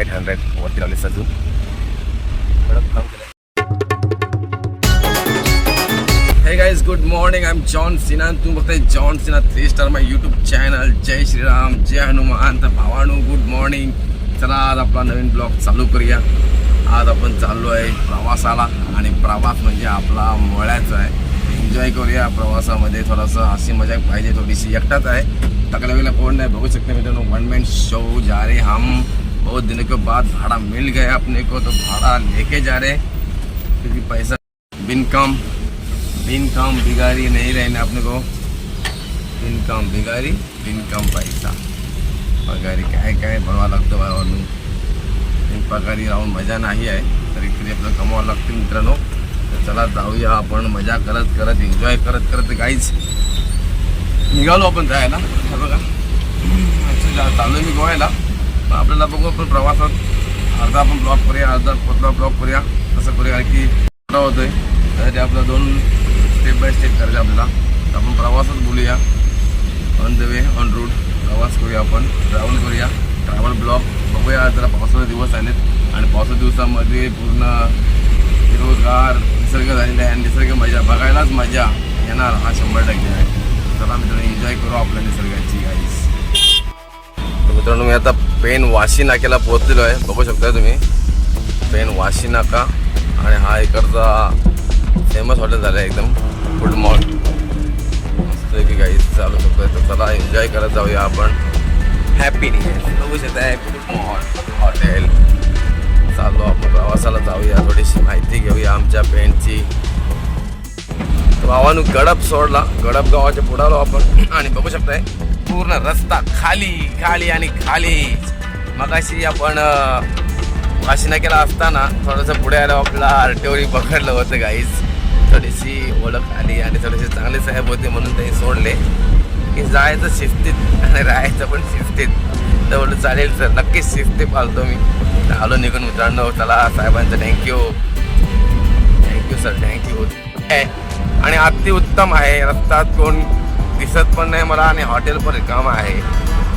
800 वरती लावले सजून कडक काम केलं. Hey guys good morning, I am John Sinha. तुम्ही बघताय John Sinha 3 star my YouTube channel. जय श्रीराम, जय हनुमान. तर भावानो गुड मॉर्निंग. चला आज आपला नवीन ब्लॉग चालू करूया. आज आपण चाललो आहे प्रवासाला आणि प्रवास म्हणजे आपला मळ्याचा आहे. एन्जॉय करूया प्रवासामध्ये. थोडासा हसी मजाक पाहिजे, थोडीशी. एकटाच आहे, तकला वेगळा कोण नाही. बघू शकते मित्रांनो, वन मैन शो जा रहे हम. बहुत दिनों के बाद भाड़ा मिल गया अपने को, तो भाड़ा लेके जा रहे क्योंकि पैसा बिन काम बिगारी नहीं रहने अपने को. बिन काम बिगारी बिन काम पैसा. पगारी काय काय बनवा लागतं भावांनो. पगारी राहून मजा नाही आहे, तरी तरी आपलं कमवावं लागतं मित्रांनो. तर चला जाऊया आपण. मजा करत करत एन्जॉय करत करत गाईज निघालो आपण जायला. बघा चालू आहे मी गोव्याला. आपल्याला बघू आपण प्रवासात अर्धा आपण ब्लॉक करूया, अर्धा पोतला ब्लॉक करूया. तसं करूया की होतोय त्यासाठी आपल्याला 2 स्टेप बाय स्टेप करायचं आपल्याला. तर आपण प्रवासात बोलूया. On the way on route प्रवास करूया आपण. ट्रॅव्हल करूया, ट्रॅव्हल ब्लॉक बघूया. जरा पावसाचे दिवस आलेत आणि पावसाच्या दिवसामध्ये पूर्ण रोजगार निसर्ग झालेला आहे आणि निसर्ग मजा बघायलाच मजा येणार हा 100% आहे. चला मित्रांनो एन्जॉय करू आपल्या निसर्गाची गाईस. तर मित्रांनो मी आता पेन वाशी नाक्याला पोहोचलेलो आहे. बघू शकता तुम्ही पेन वाशी नाका. आणि हा इकडचा फेमस हॉटेल झालं आहे एकदम फूड मॉल. मस्त की गाईस चालू शकतो. तर चला एन्जॉय करत जाऊया आपण. Happy new year. बघू शकता आहे फूड मॉल हॉटेल. चाललो आपण प्रवासाला जाऊया. थोडीशी माहिती घेऊया आमच्या पेनची. भावानं गडप सोडला. गडप गावाच्या पुढे आलो आपण आणि बघू शकताय पूर्ण रस्ता खाली खाली आणि खाली. मगाशी आपण वाशी नाक्याला असताना थोडंसं पुढे आलो, आपल्याला आरटीओरी पकडलं होतं गाईज. थोडीशी ओळख आली आणि थोडेसे चांगले साहेब होते म्हणून त्यांनी सोडले की जायचं शिस्तीत आणि राहायचं पण शिस्तीत. तर बोललं चालेल सर, नक्कीच शिस्ती पाळतो मी. आलो निघून मित्रांनो. चला साहेबांचं थँक्यू सर, थँक्यू. आणि अति उत्तम आहे. रस्त्यात कोण दिसत पण नाही मला आणि हॉटेल पण रिकाम आहे.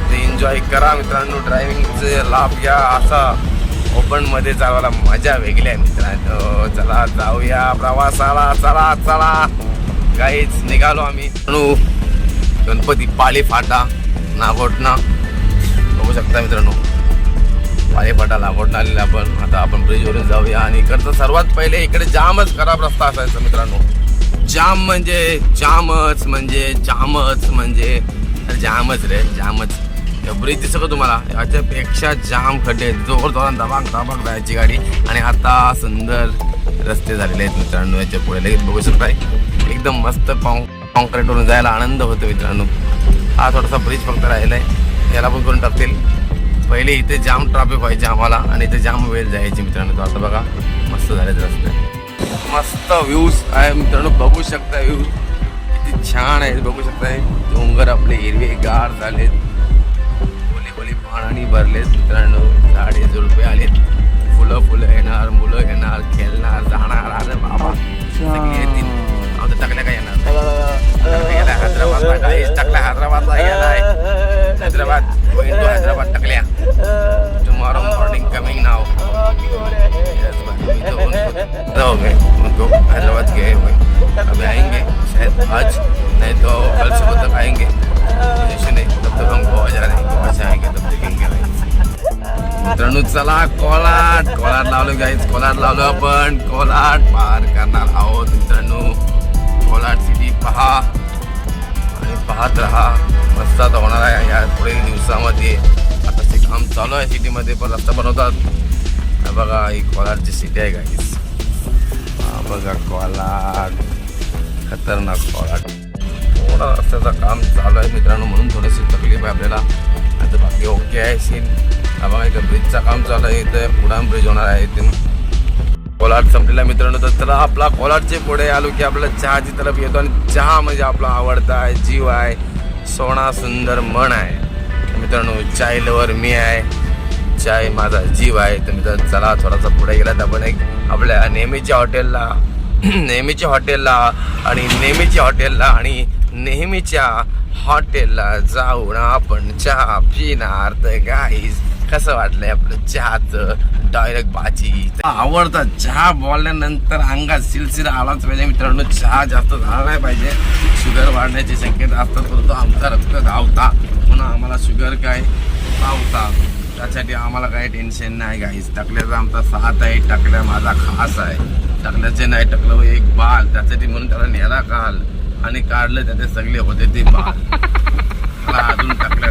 ते एन्जॉय करा मित्रांनो. ड्रायव्हिंगचे लाभ घ्या. असा ओपनमध्ये जायला मजा वेगळी आहे मित्रांनो. चला जाऊया प्रवासाला. चला चला काहीच निघालो आम्ही. गणपती पाली फाटा नागोटना बघू शकता मित्रांनो. पाली फाटा नागोटना आलेला आपण. आता आपण ब्रिजवरून जाऊया. आणि इकडचं सर्वात पहिले इकडे जामच खराब रस्ता असायचा मित्रांनो. जाम म्हणजे जामच रे जामच. ब्रिज दिसतो का तुम्हाला? याच्यापेक्षा जाम खड्डे, जोर जोरात दबाक जायची गाडी. आणि आता सुंदर रस्ते झालेले आहेत मित्रांनो. याच्या पुढे लगेच बघू शकताय एकदम मस्त कॉन्क्रीटवरून जायला आनंद होतो मित्रांनो. हा थोडासा ब्रिज फक्त राहिला आहे, याला पण करून टाकतील. पहिले इथे जाम ट्रॅफिक व्हायचे आम्हाला आणि इथे जाम वेळ जायची मित्रांनो. आता बघा मस्त झालेत रस्ते. मस्त व्ह्यूज आहे मित्रांनो. बघू शकता व्ह्यूज किती छान आहे. बघू शकताय डोंगर आपले हिरवेगार झालेत. ओली पाण्याने भरलेत मित्रांनो. झाडे झुडपे आलेत. फुलं येणार, मुलं येणार, खेळणार, जाणार. अरे बाबा सगळे येतील. आमच्या टाकल्या काय येणार हैदराबादला येणार. हैदराबाद गोइंग टू हैदराबाद टाकल्या. Tomorrow morning coming now. उनको हैदराबाद गए हुए अभी आएंगे शायद आज, नहीं तो कल सुबह तक आएंगे. नहीं तब तक हम गोवा जा रहे हैं. गोवा से आएंगे तब देखेंगे मित्रांनो. चला कोलाट लावलो गाईज. कोलाट लावलो आपण. कोलाट पार करणार आहोत मित्रांनो. कोलाट सिटी पहा आणि पाहत राहा. मस्त आता होणार आहे या पुढे दिवसामध्ये. आता ते काम चालू आहे सिटीमध्ये, पण रस्ता बनवतात. बघा ही कोलाटची सिटी आहे गाईज. बघा कोलाट खतरनाक कोलाट. थोडा रस्त्याचं काम चालू आहे मित्रांनो, म्हणून थोडीशी तकलीफ आहे आपल्याला. आता बाकी ओके आहे सीन. बघा इथं ब्रिजचं काम चालू आहे. इथं पुढं ब्रिज होणार आहे. इथून कोलाट संपलेला मित्रांनो. तर चला आपला कोलाटचे पुढे आलो की आपल्याला चहाची तरफ येतो. आणि चहा म्हणजे आपला आवडता आहे, जीव आहे, सोना सुंदर मन आहे मित्रांनो. चाय लवर मी आहे. चाय माझा जीव आहे. तर मित्रांनो चला थोडासा पुढे गेला तर आपण एक आपल्या नेहमीच्या हॉटेलला जाऊन आपण चहा पिणार. तर गाईज कसं वाटलंय आपलं चहाचं डायरेक्ट भाजी आवडतं. चहा बोलल्यानंतर अंगात सिलसिला आलाच पाहिजे मित्रांनो. चहा जास्त झाला नाही पाहिजे, शुगर वाढण्याची शक्यता असतात, परंतु आमचा रक्त धावता म्हणून आम्हाला शुगर काय धावता. त्यासाठी आम्हाला काही टेन्शन नाही गाईस. टकल्याचा आमचा 7 आहे, टकल्या माझा खास आहे. टकल्याचे नाही टकलं एक बाल, त्यासाठी म्हणून त्याला नेला काल आणि काढलं, त्याचे सगळे होते ते बाल. मला अजून टकल्या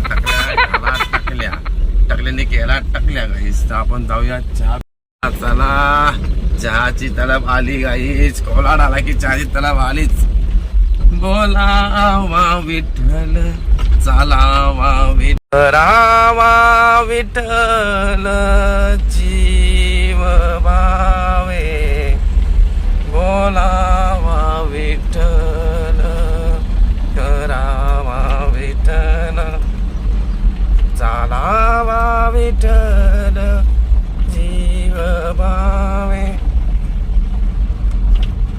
टकल्याने केला टकल्या गाईस. तर आपण जाऊया चहा. चला चहाची तलब आली गाईस. कोलाड आला की चहाची तलब आलीच. बोलावा विठ्ठल चालावा विठ्ठलावा विठ्ठल जीव भावे. बोलावा विठ्ठल करावा विठ्ठल चालावा विठ्ठल जीव भावे.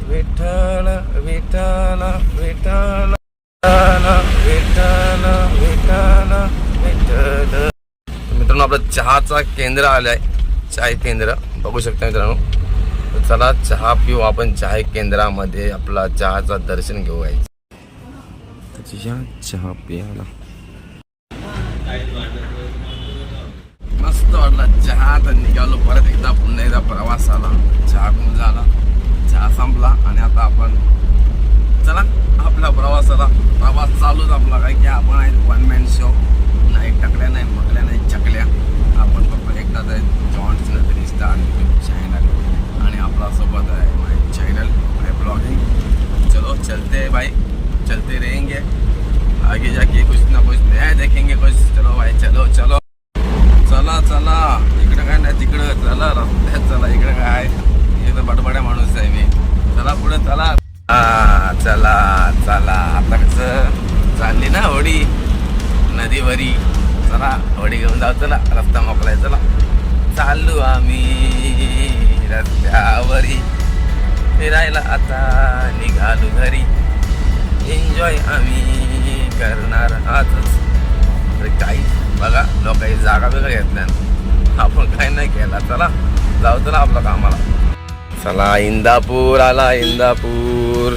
विठ्ठल विठ्ठल विठ्ठल विठ्ठल विठ्ठल विठ्ठल. मित्रांनो आपलं चहाचा केंद्र आलाय, चाय केंद्र बघू शकता मित्रांनो. चला चहा पिऊ आपण. चाय केंद्रामध्ये आपला चहाचा दर्शन घेऊ आहे. चहा पियाला मस्त वाटला चहा. तर निघालो परत एकदा पुन्हा एकदा प्रवासाला. चहा पिऊन झाला, चहा संपला आणि आता आपण चला आपल्या प्रवासाला. प्रवास चालूच आपला, काय की आपण आहे 1 मॅन शो. नाही टकल्या नाही मकल्या नाही चकल्या. आपण फक्त एकदाच आहे जॉन सिना त्रिस्टार यूट्यूब चॅनल आणि आपला सोबत आहे माय चॅनल माय ब्लॉगिंग. चलो चलते भाई, चलते रहेंगे आगे जाके कुछ ना कुछ नया देखेंगे कुछ. चलो भाई चलो चलो चला चला. इकडं काय नाही तिकडं चला रस्त्यात चला. इकडं काय एकदम बडबड्या माणूस आहे मी. चला पुढे चला. चला चला. आता कसं चालली ना होडी नदीवरी. चला होडी घेऊन जाऊ. चला रस्ता मोकलाय. चला चाललो आम्ही रस्त्यावरी फिरायला. आता निघालो घरी. एन्जॉय आम्ही करणार आजच. काही बघा लोकांनी जागा वेगळं घेतल्या, आपण काय नाही केला. चला जाऊ चला आपल्या कामाला. चला इंदापूर आला. इंदापूर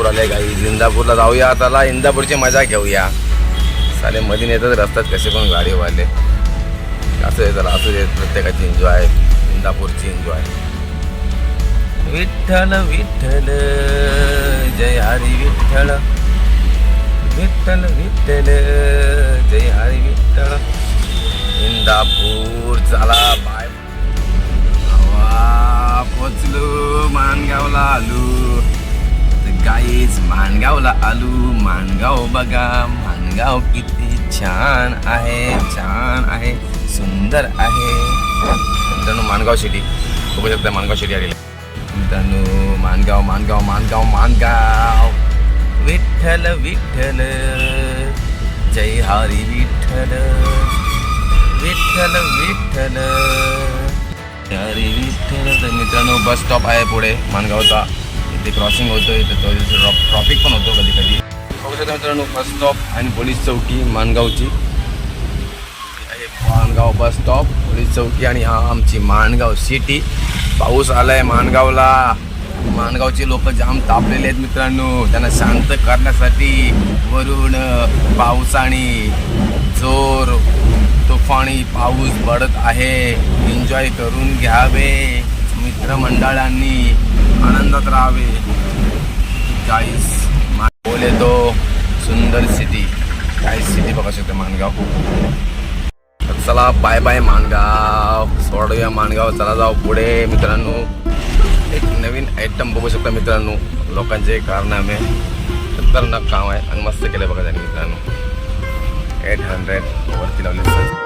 आले गाई. इंदापूरला जाऊया. चला इंदापूरची मजा घेऊया. साले मध्ये येतात रस्त्यात कसे पण गाडीवाले. असं आहे चला असू दे. प्रत्येकाची एन्जॉय, इंदापूरची एन्जॉय. विठ्ठल विठ्ठल जय हरी विठ्ठल. विठ्ठल विठ्ठल जय हरी विठ्ठल. इंदापूर चला बाय. पोचलो माणगावला आलो गाईज. माणगावला आलो. माणगाव बघा. माणगाव किती छान आहे, छान आहे, सुंदर आहे मित्रांनो. माणगाव सिटी बघू शकता. माणगाव सिटी आलेली मित्रांनो. माणगाव माणगाव माणगाव माणगाव. विठ्ठल विठ्ठल जय हरी विठ्ठल. विठ्ठल विठ्ठल हरी विठ्ठल. तर मित्रांनो बस स्टॉप आहे पुढे माणगावचा. इथे क्रॉसिंग होतं, इथे ट्रॉफिक पण होतो कधी कधी. बघू शकता मित्रांनो बस स्टॉप आणि पोलीस चौकी माणगावची. माणगाव बस स्टॉप, पोलीस चौकी आणि हा आमची माणगाव सिटी. पाऊस आलाय माणगावला. माणगावचे लोक जाम तापलेले आहेत मित्रांनो. त्यांना शांत करण्यासाठी वरून पावसाने जोर तुफानी पाऊस पडत आहे. एन्जॉय करून घ्यावे मित्रमंडळांनी, आनंदात राहावे गाईस. बोले तो सुंदर सिटी. काय सिटी बघा शकते माणगाव. चला बाय बाय माणगाव. सोडूया माणगाव. चला जाऊ पुढे मित्रांनो. एक नवीन आयटम बघू शकता मित्रांनो. लोकांचे कारनामे खतरनाक काम आहे आणि मस्त केलं बघा त्यांनी मित्रांनो. 800 वरती लावले.